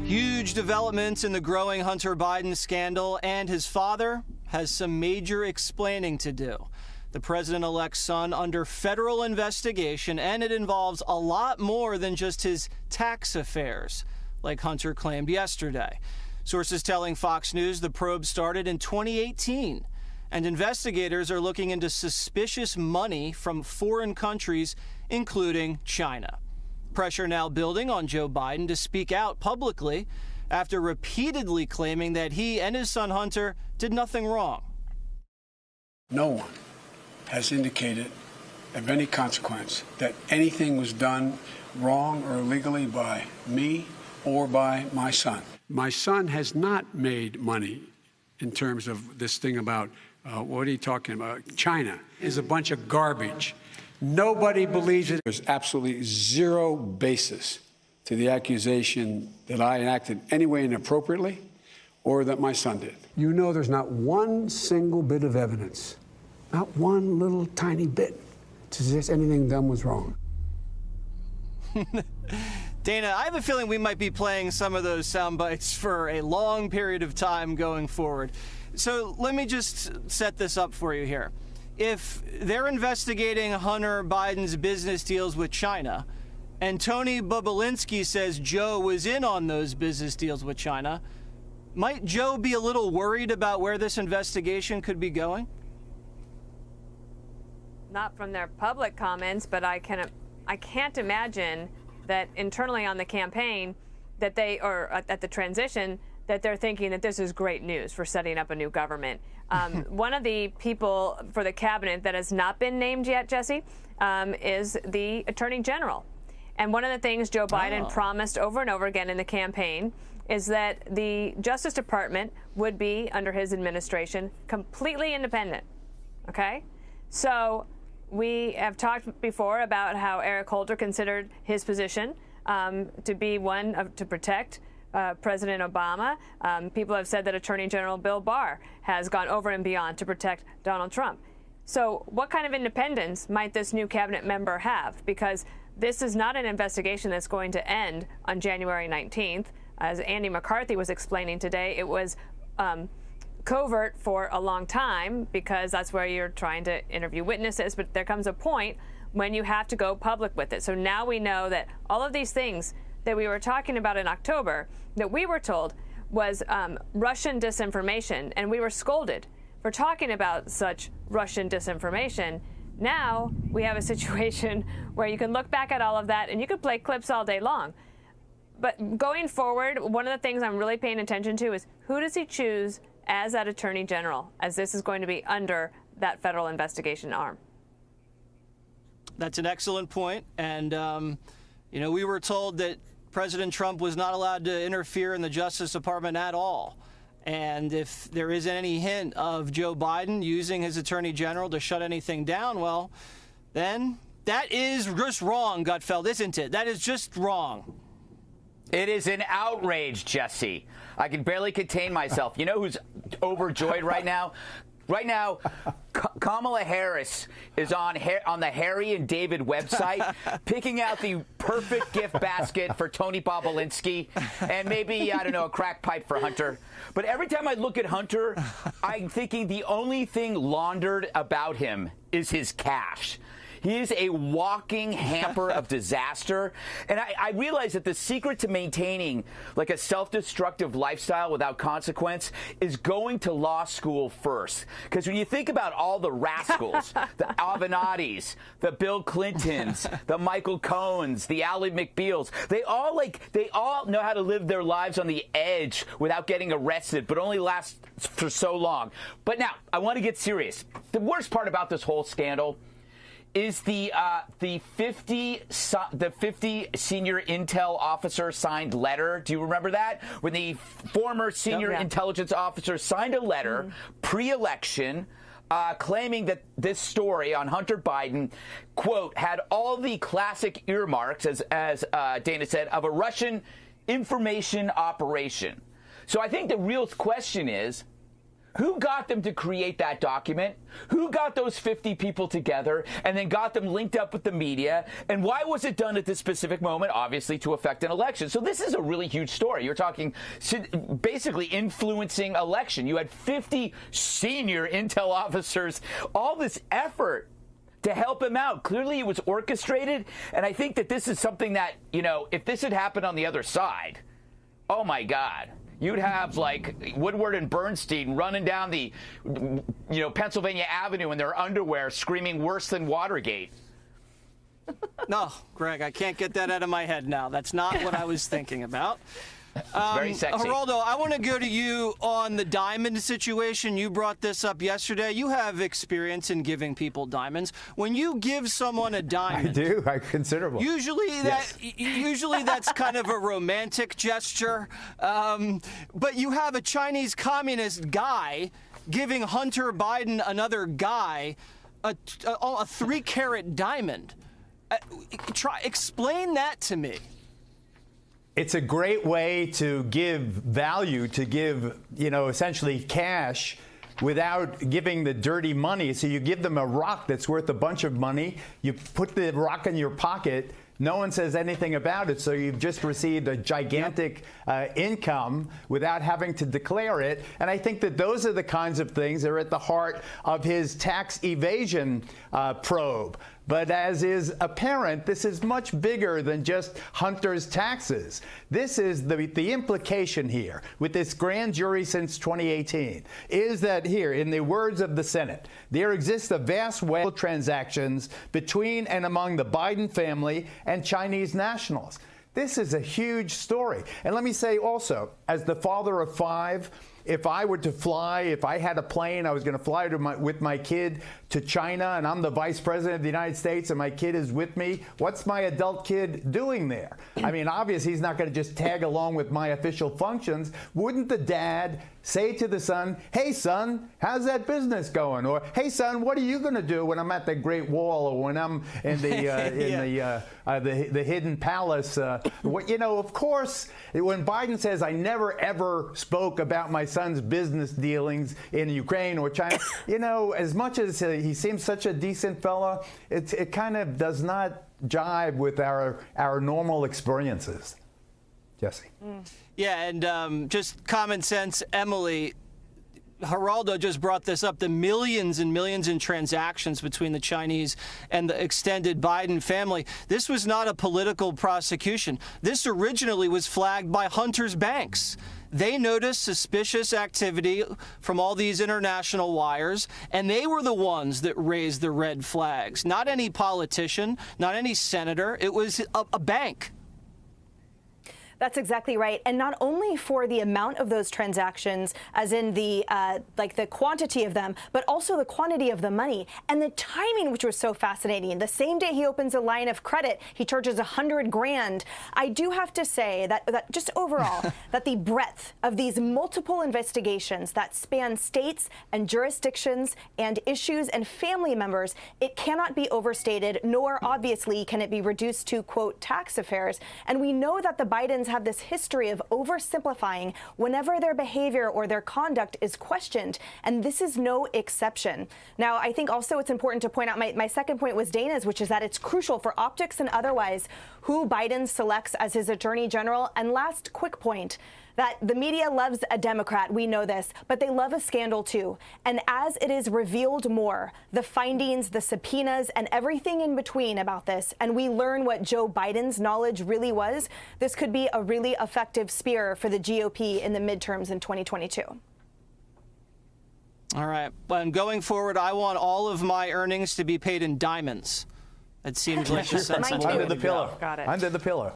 Huge developments in the growing Hunter Biden scandal, and his father has some major explaining to do. The president-elect's son under federal investigation, and it involves a lot more than just his tax affairs, like Hunter claimed yesterday. Sources telling Fox News the probe started in 2018, and investigators are looking into suspicious money from foreign countries, including China. Pressure now building on Joe Biden to speak out publicly after repeatedly claiming that he and his son Hunter did nothing wrong. No one has indicated of any consequence that anything was done wrong or illegally by me or by my son. My son has not made money in terms of this thing about, what are you talking about? China is a bunch of garbage. Nobody believes it. There's absolutely zero basis to the accusation that I acted any way inappropriately or that my son did. You know there's not one single bit of evidence, not one little tiny bit, to suggest anything done was wrong. Dana, I have a feeling we might be playing some of those sound bites for a long period of time going forward. So let me just set this up for you here. If they're investigating Hunter Biden's business deals with China, and Tony Bobulinski says Joe was in on those business deals with China, might Joe be a little worried about where this investigation could be going? Not from their public comments, but I can't imagine that internally on the campaign that they, or at the transition, that they're thinking that this is great news for setting up a new government. One of the people for the cabinet that has not been named yet, Jesse, is the Attorney General. And one of the things Joe Biden promised over and over again in the campaign is that the Justice Department would be, under his administration, completely independent. Okay? So we have talked before about how Eric Holder considered his position to be one to protect President Obama. People have said that Attorney General Bill Barr has gone over and beyond to protect Donald Trump. So what kind of independence might this new cabinet member have? Because this is not an investigation that's going to end on January 19th. As Andy McCarthy was explaining today, it was covert for a long time because that's where you're trying to interview witnesses. But there comes a point when you have to go public with it. So now we know that all of these things that we were talking about in October that we were told was Russian disinformation, and we were scolded for talking about such Russian disinformation. Now we have a situation where you can look back at all of that and you can play clips all day long. But going forward, one of the things I'm really paying attention to is who does he choose as that Attorney General, as this is going to be under that federal investigation arm? That's an excellent point. And, you know, we were told that President Trump was not allowed to interfere in the Justice Department at all. And if there is any hint of Joe Biden using his Attorney General to shut anything down, well, then that is just wrong, Gutfeld, isn't it? That is just wrong. It is an outrage, Jesse. I can barely contain myself. You know who's overjoyed right now? Right now, Kamala Harris is on the Harry and David website picking out the perfect gift basket for Tony Bobulinski and maybe, I don't know, a crack pipe for Hunter. But every time I look at Hunter, I'm thinking the only thing laundered about him is his cash. He is a walking hamper of disaster. And I realize that the secret to maintaining like a self-destructive lifestyle without consequence is going to law school first. Because when you think about all the rascals, the Avenattis, the Bill Clintons, the Michael Cohens, the Ally McBeals, they all know how to live their lives on the edge without getting arrested, but only last for so long. But now, I want to get serious. The worst part about this whole scandal is the 50 senior intel officer signed letter. Do you remember that? When the former senior intelligence officer signed a letter pre-election claiming that this story on Hunter Biden, quote, had all the classic earmarks, as Dana said, of a Russian information operation. So I think the real question is, Who got them to create that document? Who got those 50 people together and then got them linked up with the media? And why was it done at this specific moment? Obviously to affect an election. So this is a really huge story. You're talking basically influencing election. You had 50 senior intel officers, all this effort to help him out. Clearly it was orchestrated. And I think that this is something that, if this had happened on the other side, oh my God. You'd have like Woodward and Bernstein running down the, Pennsylvania Avenue in their underwear, screaming worse than Watergate. No, Greg, I can't get that out of my head now. That's not what I was thinking about. Very sexy. Geraldo, I want to go to you on the diamond situation. You brought this up yesterday. You have experience in giving people diamonds. When you give someone a diamond, I do. Considerable. Usually that's kind of a romantic gesture. But you have a Chinese communist guy giving Hunter Biden, another guy, a 3-carat diamond. Explain that to me. It's a great way to give value, to give, essentially cash without giving the dirty money. So you give them a rock that's worth a bunch of money. You put the rock in your pocket. No one says anything about it, so you've just received a gigantic income without having to declare it. And I think that those are the kinds of things that are at the heart of his tax evasion probe. But as is apparent, this is much bigger than just Hunter's taxes. This is the implication here with this grand jury since 2018 is that here, in the words of the Senate, there exists a vast web of transactions between and among the Biden family and Chinese nationals. This is a huge story. And let me say also, as the father of 5, if I were to fly, if I had a plane, I was going to fly with my kid to China, and I'm the vice president of the United States, and my kid is with me, what's my adult kid doing there? I mean, obviously, he's not going to just tag along with my official functions. Wouldn't the dad say to the son, hey, son, how's that business going? Or, hey, son, what are you going to do when I'm at the Great Wall or when I'm in the the hidden palace? Of course, when Biden says, I never, ever spoke about my son's business dealings in Ukraine or China, as much as he seems such a decent fellow, it kind of does not jive with our normal experiences. Jesse. Yeah, and just common sense, Emily, Geraldo just brought this up, the millions and millions in transactions between the Chinese and the extended Biden family. This was not a political prosecution. This originally was flagged by Hunter's banks. They noticed suspicious activity from all these international wires, and they were the ones that raised the red flags. Not any politician, not any senator. It was a bank. That's exactly right. And not only for the amount of those transactions, as in the the quantity of them, but also the quantity of the money and the timing, which was so fascinating. The same day he opens a line of credit, he charges $100 grand. I do have to say that just overall, that the breadth of these multiple investigations that span states and jurisdictions and issues and family members, it cannot be overstated, nor obviously can it be reduced to, quote, tax affairs. And we know that the Bidens have this history of oversimplifying whenever their behavior or their conduct is questioned, and this is no exception. Now, I think also it's important to point out, my second point was Dana's, which is that it's crucial for optics and otherwise who Biden selects as his attorney general. And last quick point, that the media loves a Democrat, we know this, but they love a scandal too. And as it is revealed more, the findings, the subpoenas, and everything in between about this, and we learn what Joe Biden's knowledge really was, this could be a really effective spear for the GOP in the midterms in 2022. All right. And going forward, I want all of my earnings to be paid in diamonds. It seems like the sensible way to go. Under the pillow. Got it. Under the pillow.